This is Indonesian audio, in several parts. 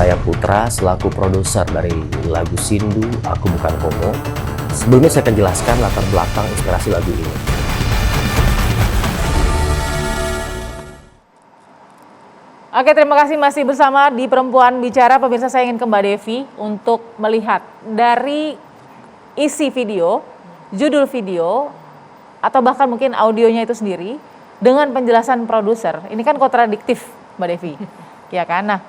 saya Putra selaku produser dari lagu Sindu Aku Bukan Homo. Sebelumnya saya akan jelaskan latar belakang inspirasi lagu ini. Oke, terima kasih masih bersama di Perempuan Bicara. Pemirsa, saya ingin ke Mbak Devi untuk melihat dari isi video, judul video, atau bahkan mungkin audionya itu sendiri dengan penjelasan produser. Ini kan kontradiktif, Mbak Devi. Ya kan? Nah,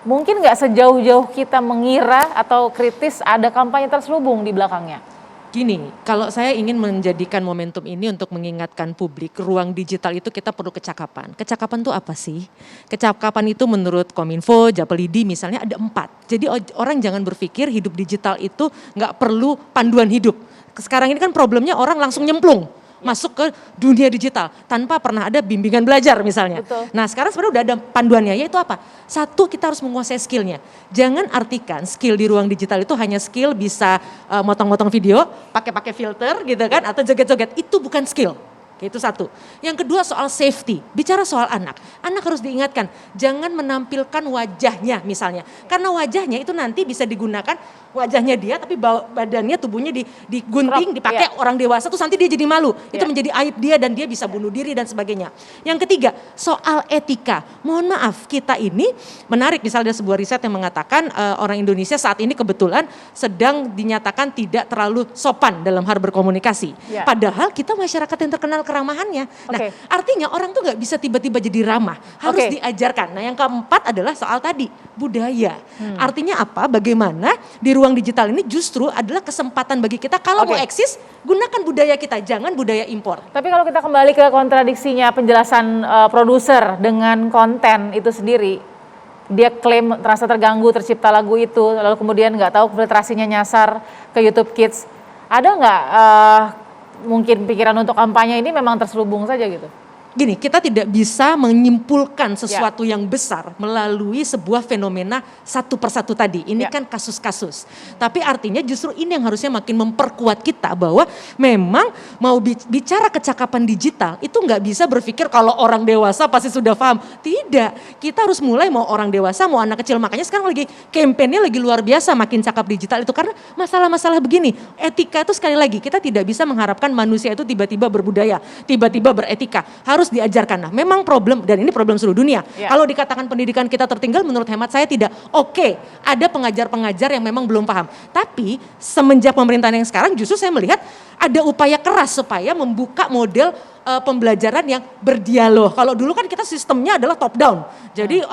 mungkin nggak sejauh-jauh kita mengira atau kritis ada kampanye terselubung di belakangnya. Gini, kalau saya ingin menjadikan momentum ini untuk mengingatkan publik, ruang digital itu kita perlu kecakapan. Kecakapan itu apa sih? Kecakapan itu menurut Kominfo, Japelidi misalnya ada 4. Jadi orang jangan berpikir hidup digital itu nggak perlu panduan hidup. Sekarang ini kan problemnya orang langsung nyemplung. Masuk ke dunia digital tanpa pernah ada bimbingan belajar misalnya. Betul. Nah sekarang sebenarnya udah ada panduannya, yaitu apa? Satu, kita harus menguasai skillnya. Jangan artikan skill di ruang digital itu hanya skill bisa motong-motong video, pakai filter gitu kan, atau joget-joget. Itu bukan skill. Itu satu. Yang kedua soal safety, bicara soal anak. Anak harus diingatkan, jangan menampilkan wajahnya misalnya. Karena wajahnya itu nanti bisa digunakan, wajahnya dia tapi badannya, tubuhnya digunting, dipakai orang dewasa, terus nanti dia jadi malu. Itu menjadi aib dia dan dia bisa bunuh diri dan sebagainya. Yang ketiga, soal etika. Mohon maaf, kita ini menarik, misalnya ada sebuah riset yang mengatakan orang Indonesia saat ini kebetulan sedang dinyatakan tidak terlalu sopan dalam hal berkomunikasi. Padahal kita masyarakat yang terkenal keramahannya. Nah, artinya orang tuh nggak bisa tiba-tiba jadi ramah, harus diajarkan. Nah, yang keempat adalah soal tadi, budaya. Artinya apa? Bagaimana di ruang digital ini justru adalah kesempatan bagi kita kalau mau eksis, gunakan budaya kita, jangan budaya impor. Tapi kalau kita kembali ke kontradiksinya penjelasan produser dengan konten itu sendiri, dia klaim terasa terganggu tercipta lagu itu, lalu kemudian nggak tahu filtrasinya nyasar ke YouTube Kids. Ada nggak mungkin pikiran untuk kampanye ini memang terselubung saja gitu? Gini, kita tidak bisa menyimpulkan sesuatu yang besar melalui sebuah fenomena satu persatu tadi. Ini kan kasus-kasus. Tapi artinya justru ini yang harusnya makin memperkuat kita bahwa memang mau bicara kecakapan digital itu nggak bisa berpikir kalau orang dewasa pasti sudah paham. Tidak, kita harus mulai mau orang dewasa mau anak kecil. Makanya sekarang lagi kampanye lagi luar biasa makin cakap digital itu karena masalah-masalah begini. Etika itu sekali lagi kita tidak bisa mengharapkan manusia itu tiba-tiba berbudaya, tiba-tiba beretika. Harus diajarkan. Nah, memang problem, dan ini problem seluruh dunia. Kalau dikatakan pendidikan kita tertinggal, menurut hemat saya tidak. Oke, ada pengajar-pengajar yang memang belum paham. Tapi semenjak pemerintahan yang sekarang justru saya melihat ada upaya keras supaya membuka model pembelajaran yang berdialog. Kalau dulu kan kita sistemnya adalah top down. Jadi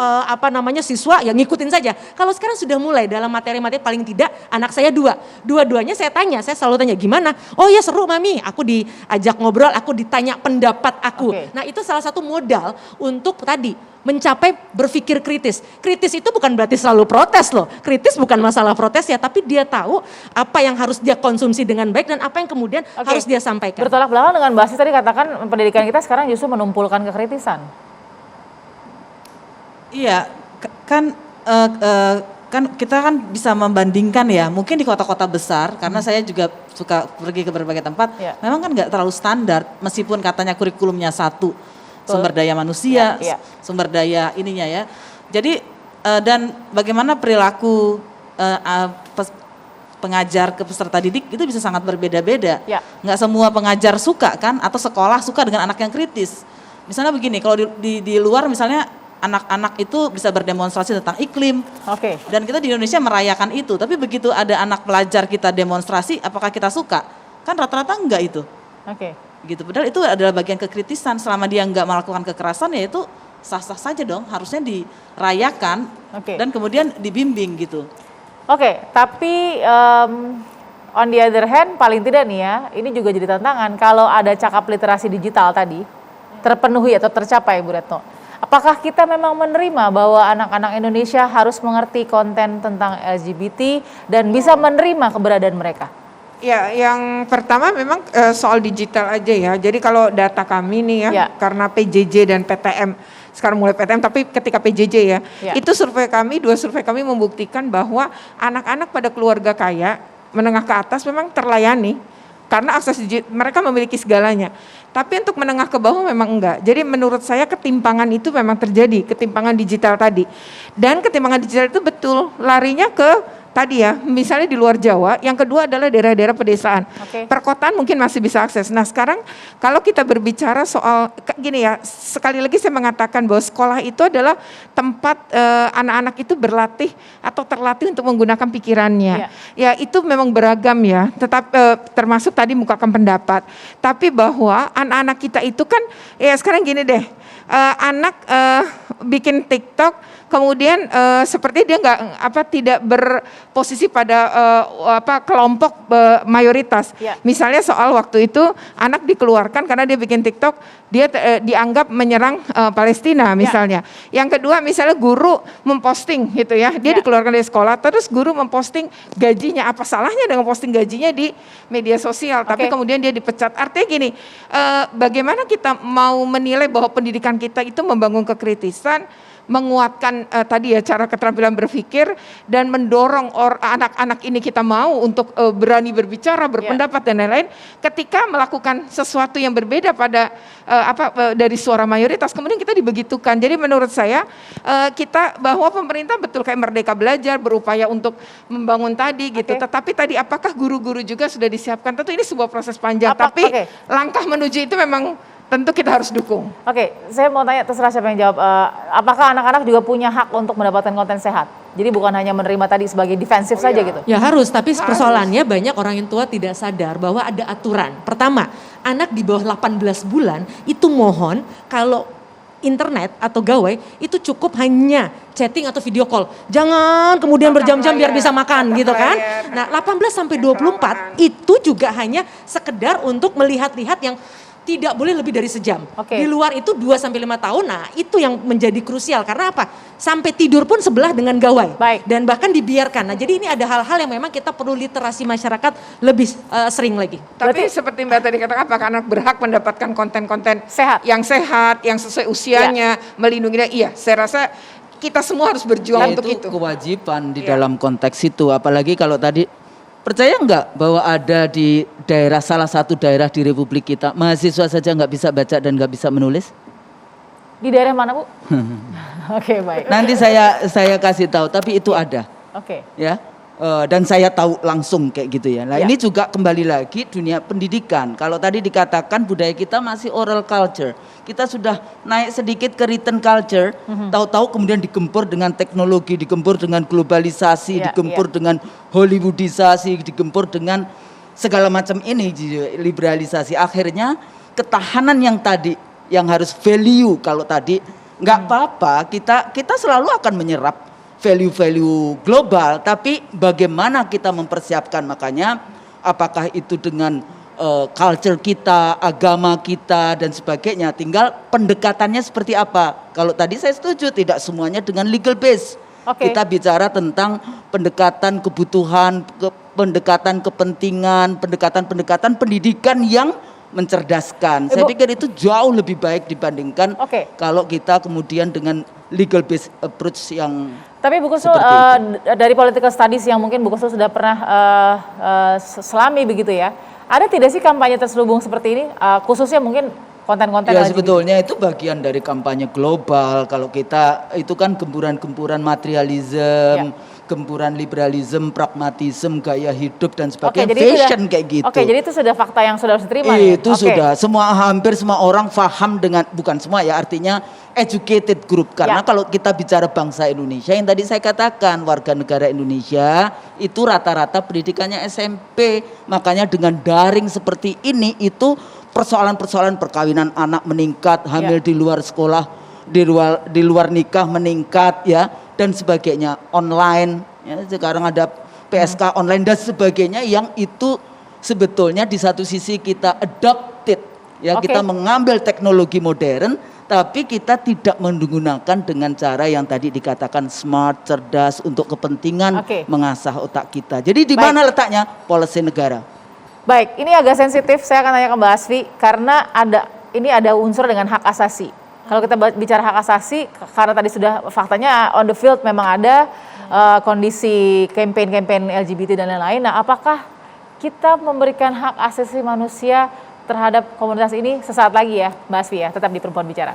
siswa yang ngikutin saja. Kalau sekarang sudah mulai dalam materi-materi paling tidak anak saya dua-duanya saya tanya, saya selalu tanya gimana? Oh ya seru mami, aku diajak ngobrol, aku ditanya pendapat aku. Nah itu salah satu modal untuk tadi mencapai berpikir kritis. Kritis itu bukan berarti selalu protes loh. Kritis bukan masalah protes ya, tapi dia tahu apa yang harus dia konsumsi dengan baik dan apa yang kemudian harus dia sampaikan. Bertolak belakang dengan Mbak Sis tadi katakan pendidikan kita sekarang justru menumpulkan kekritisan. Iya, kan kita kan bisa membandingkan ya, mungkin di kota-kota besar, karena saya juga suka pergi ke berbagai tempat, memang kan nggak terlalu standar, meskipun katanya kurikulumnya satu, sumber daya manusia, sumber daya ininya ya. Jadi dan bagaimana perilaku pengajar ke peserta didik itu bisa sangat berbeda-beda. Nggak semua pengajar suka kan, atau sekolah suka dengan anak yang kritis. Misalnya begini, kalau di luar misalnya anak-anak itu bisa berdemonstrasi tentang iklim. Dan kita di Indonesia merayakan itu, tapi begitu ada anak pelajar kita demonstrasi, apakah kita suka? Kan rata-rata enggak itu. Gitu. Padahal itu adalah bagian kekritisan. Selama dia nggak melakukan kekerasan ya itu sah-sah saja dong, harusnya dirayakan dan kemudian dibimbing gitu. Tapi on the other hand paling tidak nih ya, ini juga jadi tantangan kalau ada cakap literasi digital tadi terpenuhi atau tercapai Bu Retno. Apakah kita memang menerima bahwa anak-anak Indonesia harus mengerti konten tentang LGBT dan bisa menerima keberadaan mereka? Ya, yang pertama memang soal digital aja ya. Jadi kalau data kami nih ya, karena PJJ dan PTM, sekarang mulai PTM tapi ketika PJJ ya, itu dua survei kami membuktikan bahwa anak-anak pada keluarga kaya, menengah ke atas memang terlayani. karena mereka memiliki segalanya. Tapi untuk menengah ke bawah memang enggak. Jadi menurut saya ketimpangan itu memang terjadi, ketimpangan digital tadi. Dan ketimpangan digital itu betul larinya ke tadi ya, misalnya di luar Jawa, yang kedua adalah daerah-daerah pedesaan. Perkotaan mungkin masih bisa akses. Nah sekarang kalau kita berbicara soal, gini ya, sekali lagi saya mengatakan bahwa sekolah itu adalah tempat anak-anak itu berlatih atau terlatih untuk menggunakan pikirannya. Ya itu memang beragam ya, tetap termasuk tadi mengungkapkan pendapat. Tapi bahwa anak-anak kita itu kan, ya sekarang gini deh, anak bikin TikTok, kemudian seperti dia tidak berposisi pada kelompok mayoritas. Misalnya soal waktu itu anak dikeluarkan karena dia bikin TikTok, dia dianggap menyerang Palestina misalnya. Yang kedua misalnya guru memposting gitu ya, dia dikeluarkan dari sekolah, terus guru memposting gajinya, apa salahnya dengan posting gajinya di media sosial, tapi kemudian dia dipecat. Artinya gini, bagaimana kita mau menilai bahwa pendidikan kita itu membangun kekritisan, menguatkan tadi ya cara keterampilan berpikir, dan mendorong anak-anak ini kita mau untuk berani berbicara, berpendapat dan lain-lain, ketika melakukan sesuatu yang berbeda pada dari suara mayoritas, kemudian kita dibegitukan. Jadi menurut saya kita bahwa pemerintah betul kayak Merdeka Belajar berupaya untuk membangun tadi gitu, tetapi tadi apakah guru-guru juga sudah disiapkan? Tentu ini sebuah proses panjang, tapi langkah menuju itu memang tentu kita harus dukung. Saya mau tanya, terserah siapa yang jawab. Apakah anak-anak juga punya hak untuk mendapatkan konten sehat? Jadi bukan hanya menerima tadi sebagai defensif saja gitu? Ya harus, tapi persoalannya banyak orang yang tua tidak sadar bahwa ada aturan. Pertama, anak di bawah 18 bulan itu mohon kalau internet atau gawai itu cukup hanya chatting atau video call. Jangan kemudian berjam-jam biar bisa makan gitu kan. Nah 18 sampai 24 itu juga hanya sekedar untuk melihat-lihat yang tidak boleh lebih dari sejam. Di luar itu 2-5 tahun, nah itu yang menjadi krusial. Karena apa? Sampai tidur pun sebelah dengan gawai. Dan bahkan dibiarkan. Nah jadi ini ada hal-hal yang memang kita perlu literasi masyarakat lebih sering lagi. Tapi seperti Mbak tadi katakan, apakah anak berhak mendapatkan konten-konten sehat, yang sesuai usianya, melindungi dia? Iya, saya rasa kita semua harus berjuang untuk itu. Kewajiban di dalam konteks itu, apalagi kalau tadi, percaya nggak bahwa ada di daerah, salah satu daerah di Republik kita, mahasiswa saja nggak bisa baca dan nggak bisa menulis? Di daerah mana, Bu? Baik. Nanti saya kasih tahu, tapi itu ada. Ya. Dan saya tahu langsung kayak gitu ya. Nah ini juga kembali lagi dunia pendidikan. Kalau tadi dikatakan budaya kita masih oral culture, kita sudah naik sedikit ke written culture, tahu-tahu kemudian digempur dengan teknologi, digempur dengan globalisasi, digempur dengan Hollywoodisasi, digempur dengan segala macam ini, liberalisasi. Akhirnya ketahanan yang tadi, yang harus value, kalau tadi nggak apa-apa, kita selalu akan menyerap value-value global, tapi bagaimana kita mempersiapkan, makanya apakah itu dengan culture kita, agama kita dan sebagainya, tinggal pendekatannya seperti apa. Kalau tadi saya setuju tidak semuanya dengan legal base. Kita bicara tentang pendekatan kebutuhan, pendekatan kepentingan, pendekatan pendidikan yang mencerdaskan. Saya pikir itu jauh lebih baik dibandingkan kalau kita kemudian dengan legal based approach yang. Tapi Bu Kusnul, dari political studies yang mungkin Bu Kusnul sudah pernah selami begitu ya, ada tidak sih kampanye terselubung seperti ini, khususnya mungkin konten-konten ya sebetulnya itu bagian dari kampanye global. Kalau kita itu kan gempuran-gempuran materialisme, gempuran liberalisme, pragmatisme, gaya hidup dan sebagainya, fashion kayak gitu. Jadi itu sudah fakta yang sudah harus diterima. Itu sudah, hampir semua orang paham dengan, bukan semua ya, artinya educated group. Karena kalau kita bicara bangsa Indonesia, yang tadi saya katakan, warga negara Indonesia itu rata-rata pendidikannya SMP. Makanya dengan daring seperti ini, itu persoalan-persoalan perkawinan anak meningkat, hamil di luar sekolah, di luar nikah meningkat ya, dan sebagainya, online ya, sekarang ada PSK online dan sebagainya, yang itu sebetulnya di satu sisi kita adopted ya, kita mengambil teknologi modern, tapi kita tidak menggunakan dengan cara yang tadi dikatakan smart, cerdas untuk kepentingan mengasah otak kita. Jadi di mana letaknya policy negara? Baik, ini agak sensitif, saya akan tanya ke Mbak Asfi, karena ini ada unsur dengan hak asasi. Kalau kita bicara hak asasi, karena tadi sudah faktanya on the field memang ada kondisi campaign LGBT dan lain-lain. Nah, apakah kita memberikan hak asasi manusia terhadap komunitas ini sesaat lagi ya Mbak Asfi ya, tetap di Perempuan Bicara.